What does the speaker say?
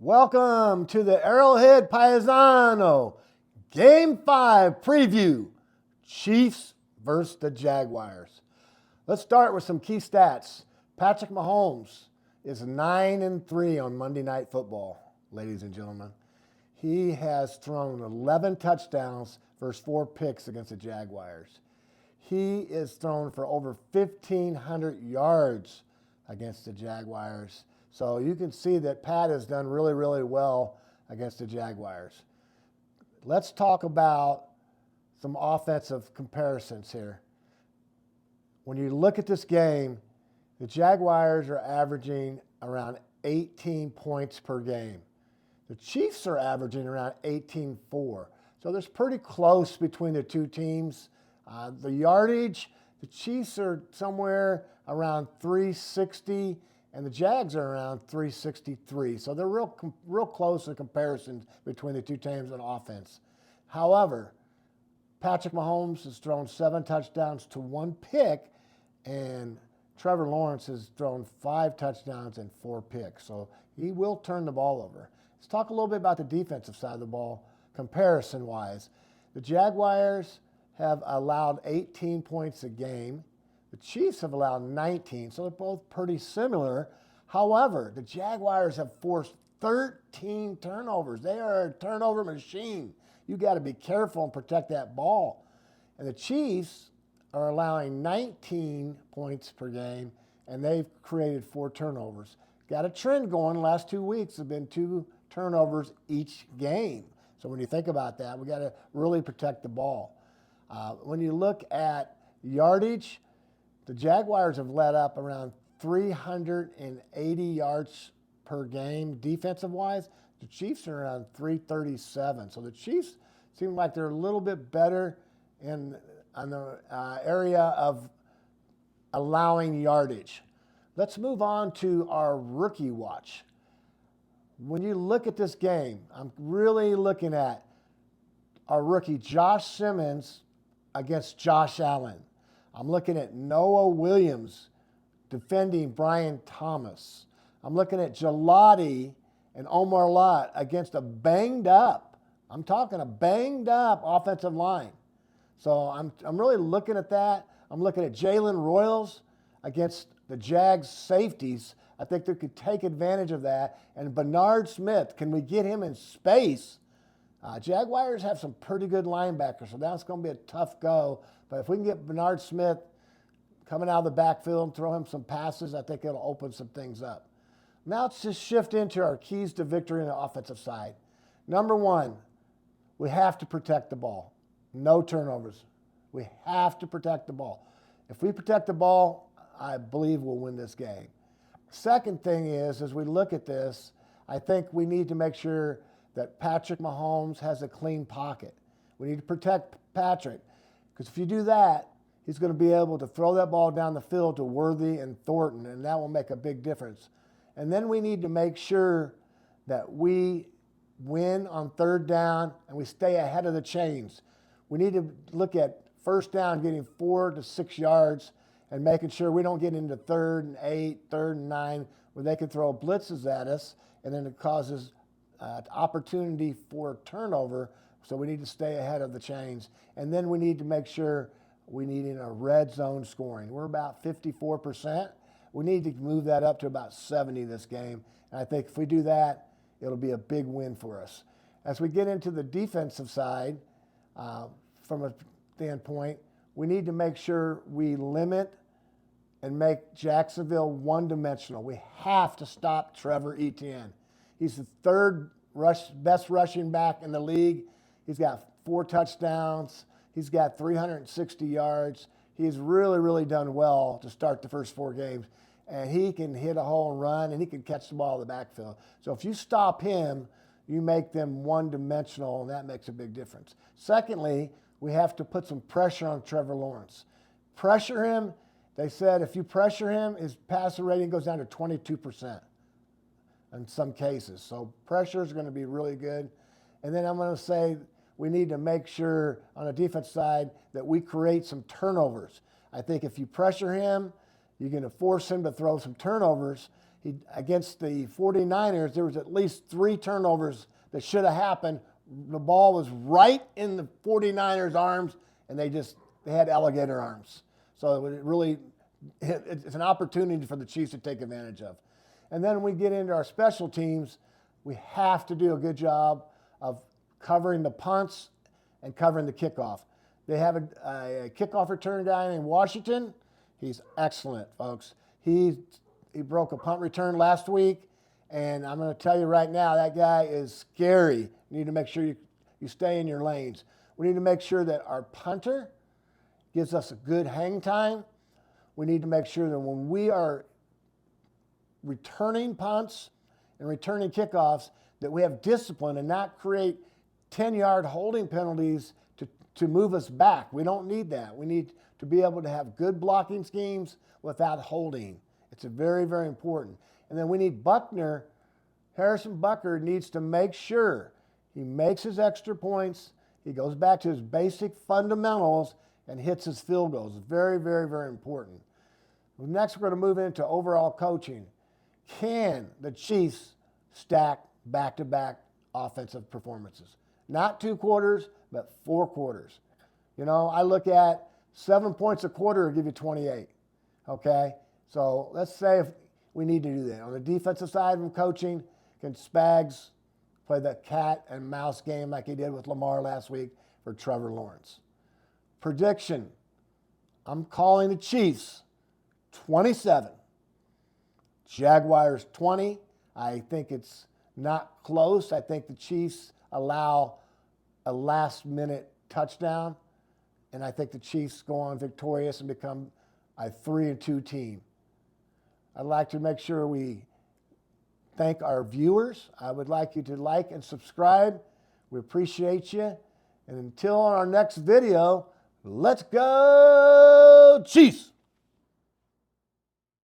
Welcome to the Arrowhead Paesano Game 5 preview. Chiefs versus the Jaguars. Let's start with some key stats. Patrick Mahomes is 9-3 on Monday Night Football, ladies and gentlemen. He has thrown 11 touchdowns versus 4 picks against the Jaguars. He is thrown for over 1,500 yards against the Jaguars. So you can see that Pat has done really, really well against the Jaguars. Let's talk about some offensive comparisons here. When you look at this game, the Jaguars are averaging around 18 points per game. The Chiefs are averaging around 18.4. So there's pretty close between the two teams. The yardage, the Chiefs are somewhere around 360, and the Jags are around 363. So they're real close in comparison between the two teams on offense. However, Patrick Mahomes has thrown 7 touchdowns to 1 pick, and Trevor Lawrence has thrown 5 touchdowns and 4 picks. So he will turn the ball over. Let's talk a little bit about the defensive side of the ball, comparison-wise. The Jaguars have allowed 18 points a game. The Chiefs have allowed 19, so they're both pretty similar. However, the Jaguars have forced 13 turnovers. They are a turnover machine. You got to be careful and protect that ball. And the Chiefs are allowing 19 points per game, and they've created 4 turnovers. Got a trend going. The last 2 weeks have been 2 turnovers each game. So when you think about that, we got to really protect the ball. When you look at yardage, the Jaguars have let up around 380 yards per game defensive-wise. The Chiefs are around 337. So the Chiefs seem like they're a little bit better in the area of allowing yardage. Let's move on to our rookie watch. When you look at this game, I'm really looking at our rookie Josh Simmons against Josh Allen. I'm looking at Noah Williams defending Brian Thomas. I'm looking at Gelati and Omar Lott against a banged-up, I'm talking a banged-up offensive line. So I'm really looking at that. I'm looking at Jalen Royals against the Jags safeties. I think they could take advantage of that. And Bernard Smith, can we get him in space? Jaguars have some pretty good linebackers, so that's going to be a tough go. But if we can get Bernard Smith coming out of the backfield and throw him some passes, I think it'll open some things up. Now let's just shift into our keys to victory on the offensive side. Number 1, we have to protect the ball. No turnovers. We have to protect the ball. If we protect the ball, I believe we'll win this game. Second thing is, as we look at this, I think we need to make sure that Patrick Mahomes has a clean pocket. We need to protect Patrick, because if you do that, he's going to be able to throw that ball down the field to Worthy and Thornton, and that will make a big difference. And then we need to make sure that we win on 3rd down and we stay ahead of the chains. We need to look at 1st down, getting 4 to 6 yards, and making sure we don't get into 3rd and 8, 3rd and 9, where they can throw blitzes at us, and then it causes opportunity for turnover. So we need to stay ahead of the chains. And then we need to make sure we need in a red zone scoring. We're about 54%. We need to move that up to about 70 this game. And I think if we do that, it'll be a big win for us. As we get into the defensive side, from a standpoint, we need to make sure we limit and make Jacksonville one-dimensional. We have to stop Trevor Etienne. He's the 3rd best rushing back in the league. He's got 4 touchdowns. He's got 360 yards. He's really, really done well to start the first 4 games. And he can hit a hole and run, and he can catch the ball in the backfield. So if you stop him, you make them one-dimensional, and that makes a big difference. Secondly, we have to put some pressure on Trevor Lawrence. Pressure him. They said if you pressure him, his passer rating goes down to 22% in some cases. So pressure is going to be really good. And then I'm going to say we need to make sure on the defense side that we create some turnovers. I think if you pressure him, you're going to force him to throw some turnovers. Against the 49ers, there was at least 3 turnovers that should have happened. The ball was right in the 49ers' arms, and they had alligator arms. So it's an opportunity for the Chiefs to take advantage of. And then when we get into our special teams, we have to do a good job of covering the punts and covering the kickoff. They have a kickoff return guy named Washington. He's excellent, folks. He broke a punt return last week, and I'm going to tell you right now, that guy is scary. You need to make sure you stay in your lanes. We need to make sure that our punter gives us a good hang time. We need to make sure that when we are returning punts and returning kickoffs, that we have discipline and not create 10-yard holding penalties to move us back. We don't need that. We need to be able to have good blocking schemes without holding. It's very, very important. And then we need Harrison Butker needs to make sure he makes his extra points, he goes back to his basic fundamentals, and hits his field goals. Very, very, very important. Next, we're going to move into overall coaching. Can the Chiefs stack back-to-back offensive performances? Not 2 quarters, but 4 quarters. You know, I look at 7 points a quarter will give you 28, okay? So let's say if we need to do that. On the defensive side of coaching, can Spags play the cat and mouse game like he did with Lamar last week for Trevor Lawrence? Prediction, I'm calling the Chiefs 27. Jaguars 20. I think it's not close. I think the Chiefs allow a last-minute touchdown, and I think the Chiefs go on victorious and become a 3-2 team. I'd like to make sure we thank our viewers. I would like you to like and subscribe. We appreciate you. And until our next video, let's go Chiefs!